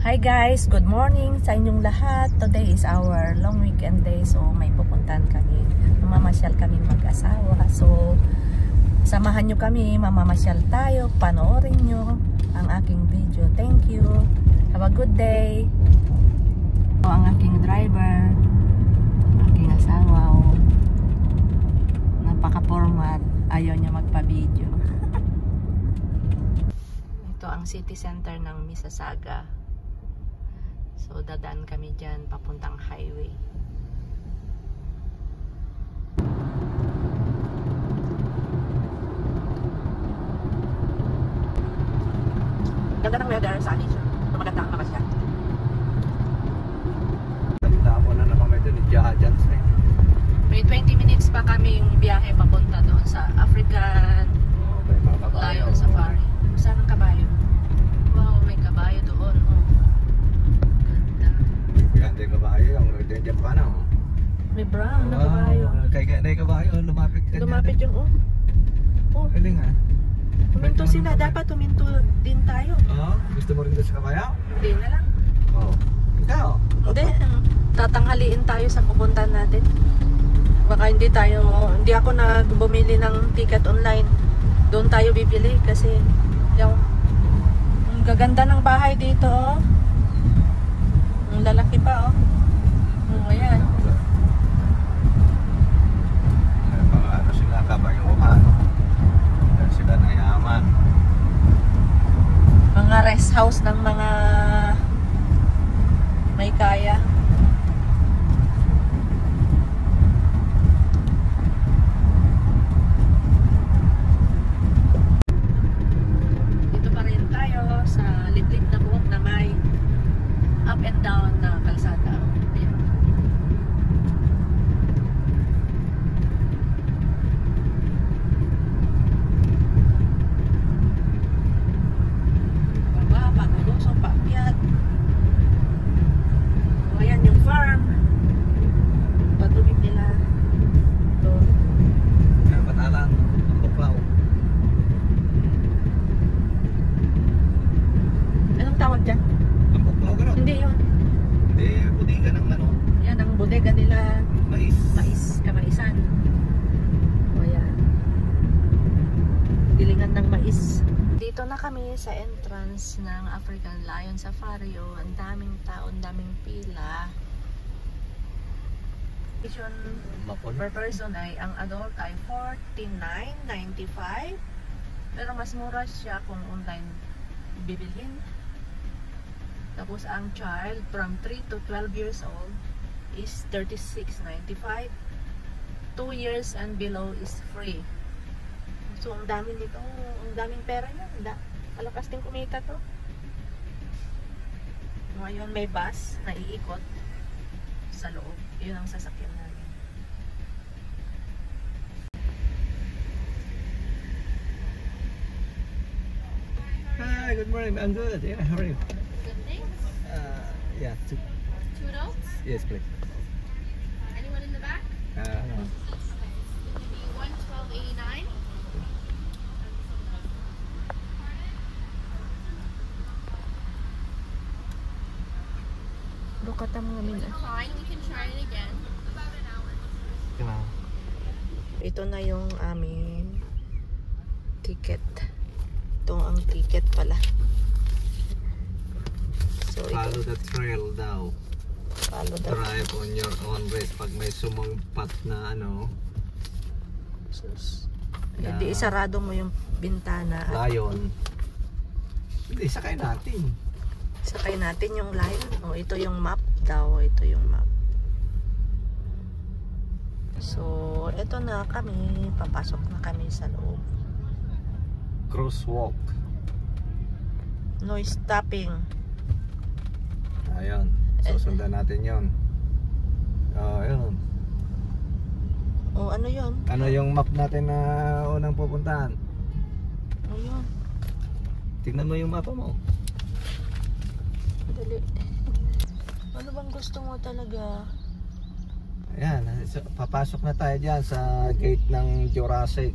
Hi guys, good morning sa inyong lahat. Today is our long weekend day. So may pupuntahan kami. Mamamasyal kami mag-asawa. So samahan nyo kami, mamamasyal tayo. Panoorin nyo ang aking video. Thank you. Have a good day. Ang aking driver, aking asawa. Napaka-format. Ayaw niya magpa-video. Ito ang city center ng Mississauga. So dadaan kami dyan papuntang highway. Ganda ng weather, sunny siya. Maganda ang labas siya. Tapos na naman may doon dyan. May 20 minutes pa kaming biyahe papunta doon sa African Lion Safari. Saan ang kabayo? Wow, may kabayo doon. Oh. Ganda yung kabayo, yung dyan pa na. May brown na kabayo. Kaya na yung kabayo, lumapit ka dyan. Lumapit yung oh. Galing ha. Huminto sila, dapat huminto din tayo. Gusto mo rin doon sa kabayo? Hindi na lang. Ikaw? Hindi, tatanghaliin tayo sa pupuntahan natin. Baka hindi ako bumili ng ticket online. Doon tayo bibili kasi ang gaganda ng bahay dito oh. Ang lalaki pa oh. Ayan. Ano sila kabayuhan? Dahil sila nayaman. Mga rest house ng mga may kaya. Dito pa rin tayo sa liblib na buhok na may up and down na kalsada. Ayan. Baba, pagulusong, paakyat. O, ayan yung farm. Patubig nila. Ito. Kaya patalan, ang buklaw. Anong tawag dyan? Ang buklaw gano'n? Hindi yun. Hindi, budiga ng ano. Yan ang bodega nila. Mais. Kamaisan. O yan. Gilingan ng mais. Dito na kami sa entrance ng African Lion Safari. O, ang daming tao, ang daming pila. Per person ay, ang adult ay $49.95. Pero mas mura siya kung online bibilhin. Tapos ang child from 3 to 12 years old is $36.95. 2 years and below is free. So ang dami nito, ang daming pera niya. Kalakas din kumita to. Ngayon may bus na iikot sa loob. Yun ang sasakyan namin. Hi, good morning. I'm good. Yeah, how are you? Good, thanks. Yeah, Two adults? yes, please. Anyone in the back? No. It's gonna be $112.89. Look at mga min. Fine, we can try it again. Ito na yung aming ticket. Ito ang ticket pala. So, Follow the trail daw. follow the Drive on your own race pag may sumangpat na ano. sus. Hindi isarado mo yung bintana at Lion. Hindi, sakay natin. sakay natin yung lion. O, ito yung map daw. Ito yung map. So, ito na kami. Papasok na kami sa loob. Crosswalk. No stopping. Ayun. Susundan natin yon. Ayun. O, ano yun? Ano yung map natin na unang pupuntahan? Ayun. Tignan mo yung mapa mo. Dali. Ano bang gusto mo talaga? Ayan. Papasok na tayo dyan sa gate ng Jurassic.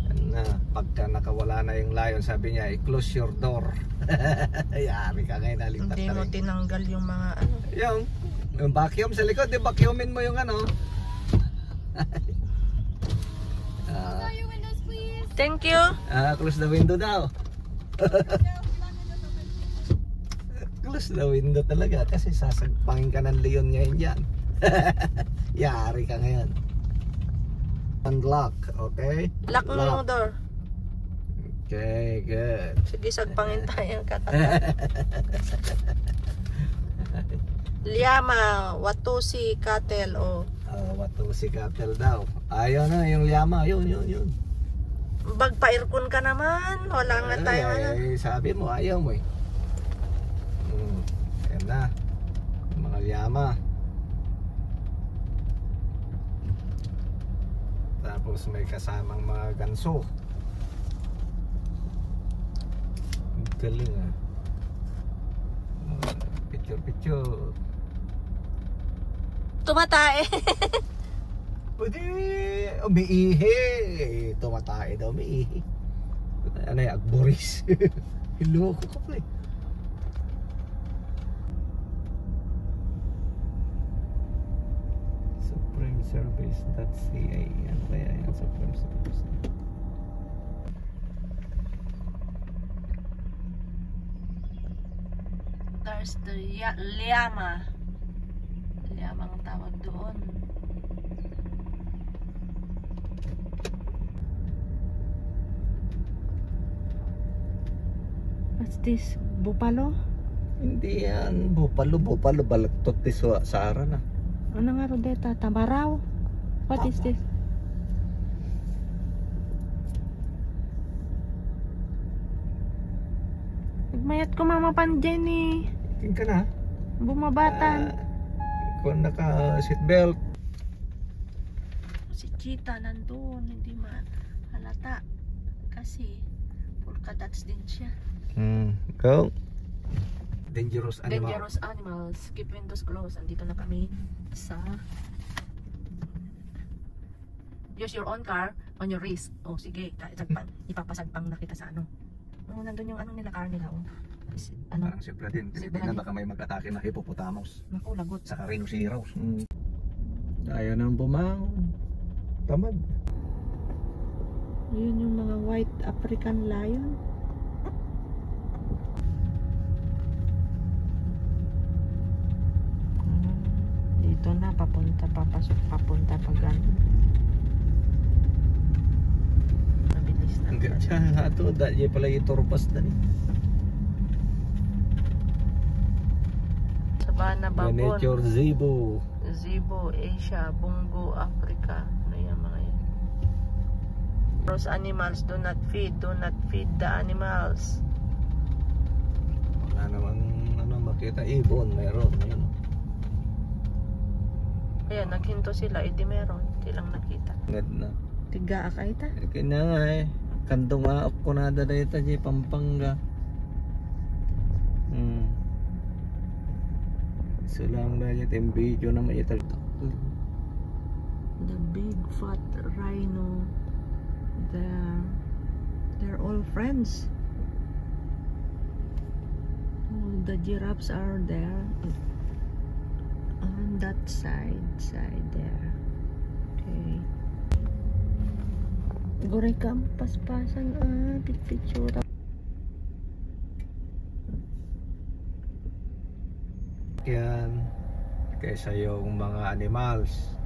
Yan na pagka nakawala na yung lion, sabi niya, i-close your door. Yari ka ngayon, nalipat Hindi na mo rin. tinanggal yung mga ano. Yung vacuum sa likod, vacuumin mo yung ano. Close your windows, please. Thank you. Close the window daw. Close the window talaga kasi sasagpangin ka ng leon ngayon dyan. Yari ka ngayon. Unlock, okay? Lock mo yung door. Okay, good. Sige, sagpangin tayo. Liama, Watusi, Cattle, o. Watusi cattle daw. Ayaw na yung llama, yun. Bagpa-aircon ka naman. Wala nga tayo ano. Sabi mo, ayaw mo eh. Ayan na. Yung mga llama. Tapos may kasamang mga ganso. Ang galing ah. Picture. Tumatae. Pwede, umiihi. Tumatae daw, umiihi. Ano yung agboris? Hiloko ka pa eh. Supreme Service.ca. Ano kaya yung Supreme Service? There's the Liama. Liama ang tawag doon. What's this? Bupalo? Hindi yan. Bupalo. Balagtot sa ara na. Ano nga Rodeta? Tamaraw? What is this? Nagmayat ko mama pan Jenny. Tingin ka na. Bumabatan. Kung naka seatbelt. Si Cheetah nandun. Hindi mahalata. Kasi polka dots din siya. Go. Dangerous animal. Dangerous animals. Keep windows closed. Andito na kami sa use your own car on your risk. Oh, sige. Ipapasagpang na kita sa ano. Oh, nandun yung ano nila, car nila. Oh. Ano? Parang siyempre din. Tinitingnan baka may mag-atake na hippopotamus. Naku, lagot. Sa rhinoceros. Ayaw nang bumangon. Tamad. Yun yung mga white African lion. Dito na, papasok papunta pag ano. Mabilis na. Hanggang siya hato. Dahil pala yung turpas na ni. Sabana Babon. Miniature Zebu. Zebu, Asia, Bungo, Africa. Ano yan mga yan? Those animals do not feed the animals. Wala naman makita. Ibon, meron. Ayun. Ayan, naghinto sila, edi meron. Silang nakita. Ngad na. Tiga ka ita? Kanya nga eh. Kandong maap ko na dito di Pampanga. So lang dahil yung video na may ital. The big fat rhino. They're all friends. Oh, the giraffes are there. On that side there. Okay. Goray ka paspasan picture. Yan kaysa yung mga animals.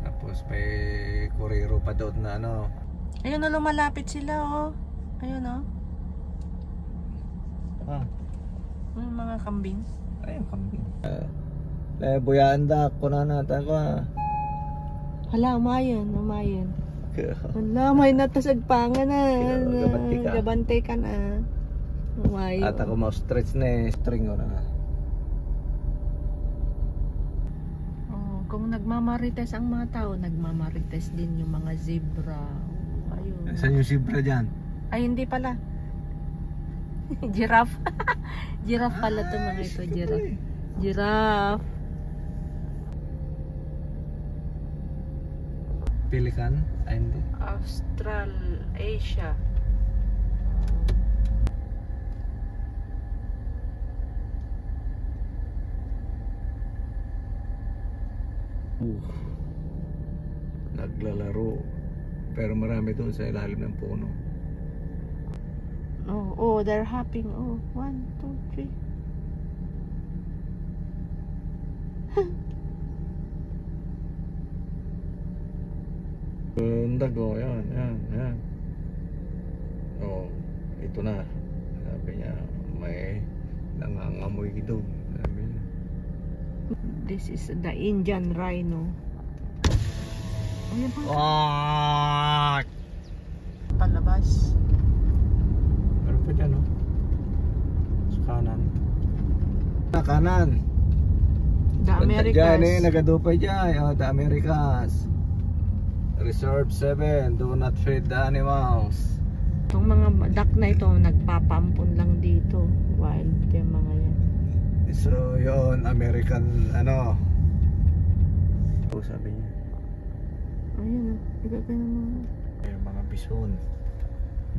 Tapos may kurero pa doon na ano. Ayun na, lumalapit sila oh. Ayun oh. Yung mga kambing. Ayun kambing. Buyanda ko na nata ko. Hala, umayon. Hala, may natasagpangan na. Gabante ka na. Umayon. At ako ma-stretch na string ko na. Oh, kung nagmamarites ang mga tao, nagmamarites din yung mga zebra. Ayun. Saan yung zebra dyan? Ay, hindi pala. Giraffe. Giraffe pala ito mga ito. Giraffe. Pelican? Ay, hindi. Australasia. Naglalaro. Pero marami doon sa ilalim ng puno. Oh, they're hopping. Oh, 1, 2, 3. Dago, yan. Oh, ito na. Sabi niya, may nangangamoy doon. Sabi niya. This is the Indian rhino. Oh, yan pa. Ah! Palabas. Ano pa dyan, oh? Sa kanan. Sa kanan. The Americas. Diyan eh, nagadupay dyan. Oh, the Americas. Reserve 7, do not feed the animals. Itong mga duck na ito, nagpapampun lang dito. Wild yung mga yan. So, yun, American, ano. Oh, sabi niya. Oh, yan o. Igagano mo. Yung mga bison.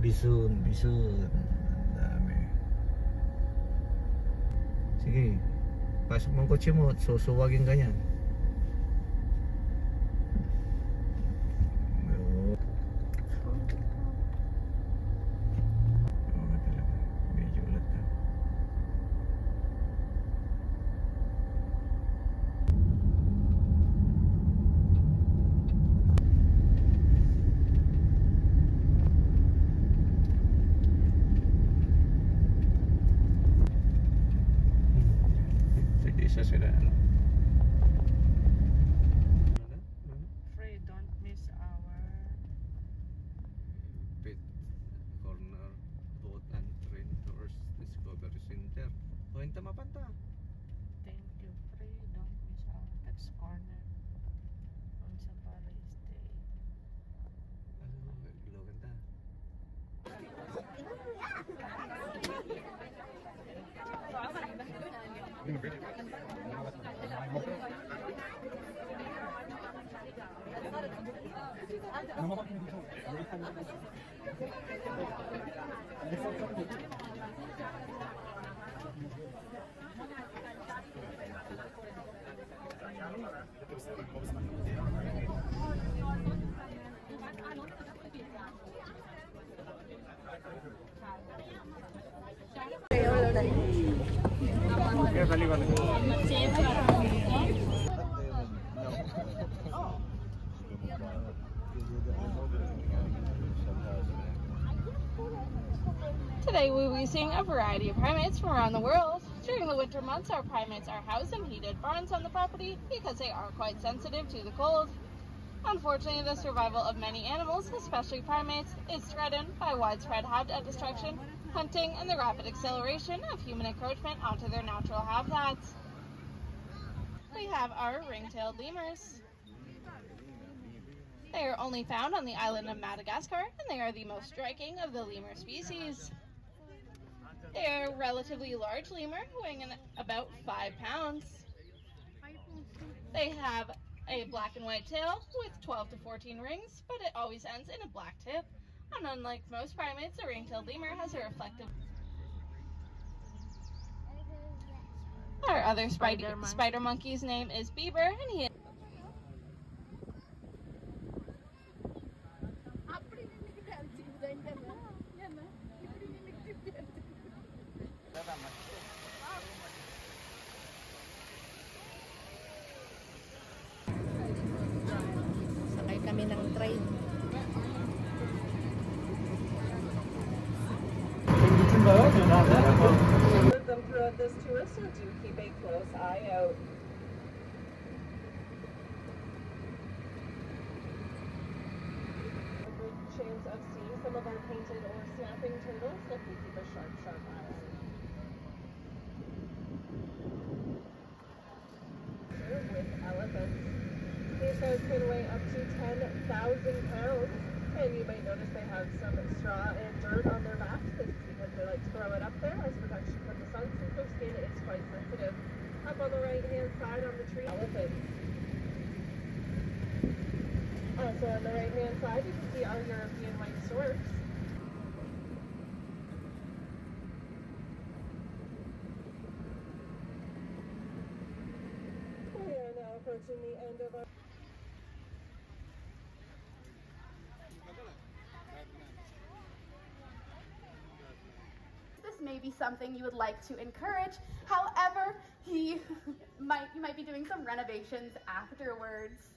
Bison. Ang dami. Sige. Pasok mo ang kotse mo. Susuwagin ka niyan. Medyo ulat na. Isa sila ano. Free, don't miss our Pit corner boat and train tours discovery center. O yung tamapanta. thank you. Free, don't miss our text corner on Safari Stay. Logan ta. Today we will be seeing a variety of primates from around the world. During the winter months, our primates are housed in heated barns on the property because they are quite sensitive to the cold. Unfortunately, the survival of many animals, especially primates, is threatened by widespread habitat destruction, hunting, and the rapid acceleration of human encroachment onto their natural habitats. We have our ring-tailed lemurs. They are only found on the island of Madagascar, and they are the most striking of the lemur species. They are a relatively large lemur, weighing about 5 pounds. They have a black and white tail with 12 to 14 rings, but it always ends in a black tip. And unlike most primates, the ring-tailed lemur has a reflective. Our other spider monkey's name is Bieber, and he Sakay kami ng train. With them throughout this tour, so do keep a close eye out. A good chance of seeing some of our painted or snapping turtles, so please keep a sharp eye out. Here with elephants. These guys can weigh up to 10,000 pounds. And you might notice they have some straw and dirt on their backs. This is because they like to throw it up there as protection from the sun, since their skin is quite sensitive. Up on the right hand side on the tree, elephants. Also on the approaching the end of our... This may be something you would like to encourage. However, you might be doing some renovations afterwards.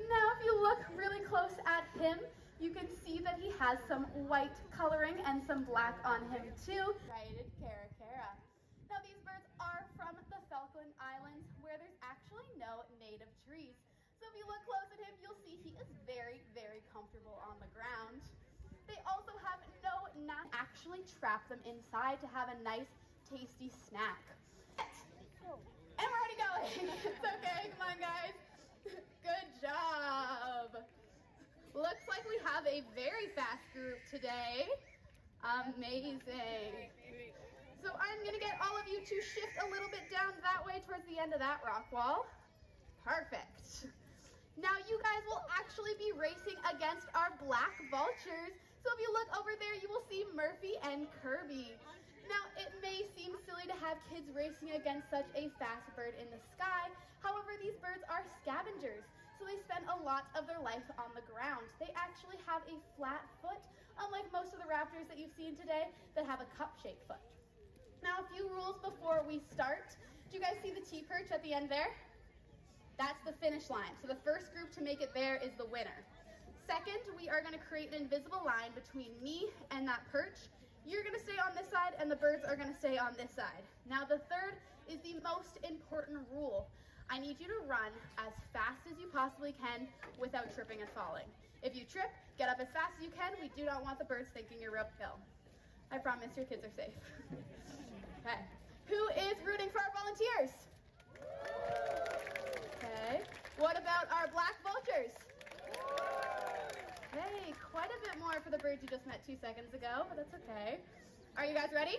Now, if you look really close at him, you can see that he has some white coloring and some black on him too. Striated caracara. Now, these birds are from the Falkland Islands, where there's actually no native trees. So if you look close at him, you'll see he is very, very comfortable on the ground. They also have no nap. Actually trap them inside to have a nice, tasty snack. And we're already going. It's okay, come on guys. Good job. Looks like we have a very fast group today. Amazing. So I'm gonna get all of you to shift a little bit down that way towards the end of that rock wall. Perfect. Now you guys will actually be racing against our black vultures. So if you look over there, you will see Murphy and Kirby. Now, it may seem silly to have kids racing against such a fast bird in the sky. However, these birds are scavengers, so they spend a lot of their life on the ground. They actually have a flat foot, unlike most of the raptors that you've seen today that have a cup-shaped foot. Now, a few rules before we start. Do you guys see the T-perch at the end there? That's the finish line. So the first group to make it there is the winner. Second, we are going to create an invisible line between me and that perch. You're going to stay on this side and the birds are going to stay on this side. Now the third is the most important rule. I need you to run as fast as you possibly can without tripping and falling. If you trip, get up as fast as you can. We do not want the birds thinking you're uphill. I promise your kids are safe. Okay. Who is rooting for our volunteers? Okay. What about our black vultures? Hey, quite a bit more for the birds you just met 2 seconds ago, but that's okay. Are you guys ready?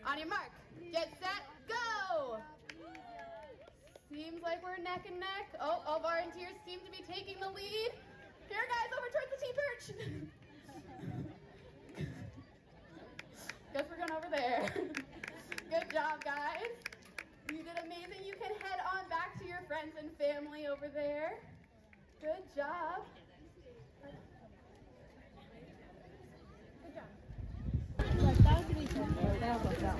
On your mark, get set, go! Seems like we're neck and neck. Oh, all volunteers seem to be taking the lead. Here, guys, over towards the T-perch. Guess we're going over there. Good job, guys. You did amazing. You can head on back to your friends and family over there. Good job. Good job.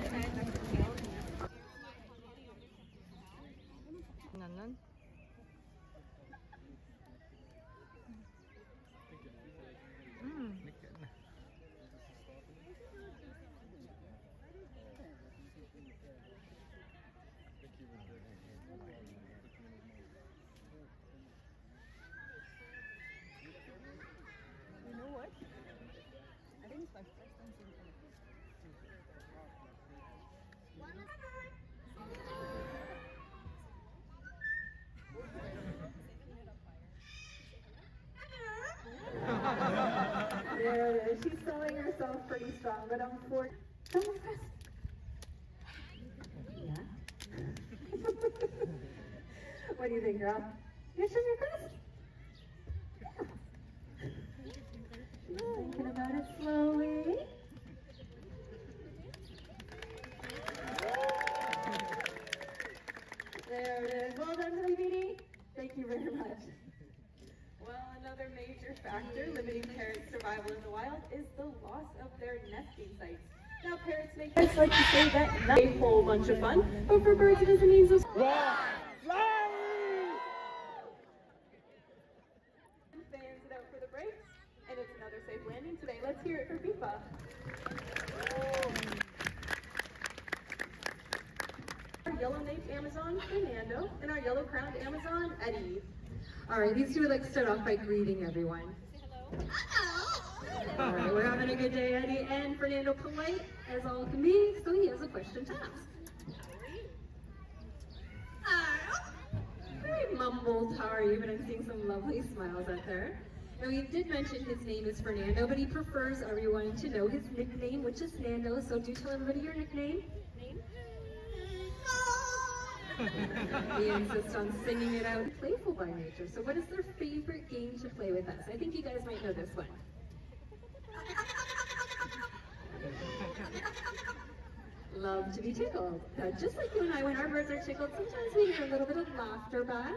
Nanon. You know what? I think it's my first time seeing it. There it is. She's selling herself pretty strong, but unfortunately... Yeah? What do you think, girl? You should be impressed? She's thinking about it slowly. There it is. Well done, Billy Beanie. Thank you very much. Well, another major factor limiting parrots' survival in the wild is the loss of their nesting sites. Now, parrots like to say that not a whole bunch of fun, but for birds it is a means of fans it out for the brakes, and it's another safe landing today. Let's hear it for FIFA. Our yellow-naped Amazon, Fernando, and our yellow-crowned Amazon, Eddie. All right, these two would like to start off by greeting everyone. All right, we're having a good day, Eddie, and Fernando polite as all can be, so he has a question to ask. Very mumbled, how are you? But I'm seeing some lovely smiles out there. Now, we did mention his name is Fernando, but he prefers everyone to know his nickname, which is Nando, so do tell everybody your nickname. He insists on singing it out. Playful by nature. So what is their favorite game to play with us? I think you guys might know this one. love to be tickled. Now, just like you and I, when our birds are tickled, sometimes we hear a little bit of laughter back.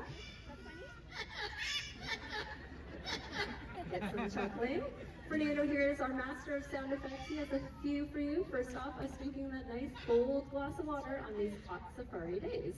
Get some chuckling. Fernando here is our master of sound effects. He has a few for you. First off, us drinking that nice cold glass of water on these hot safari days.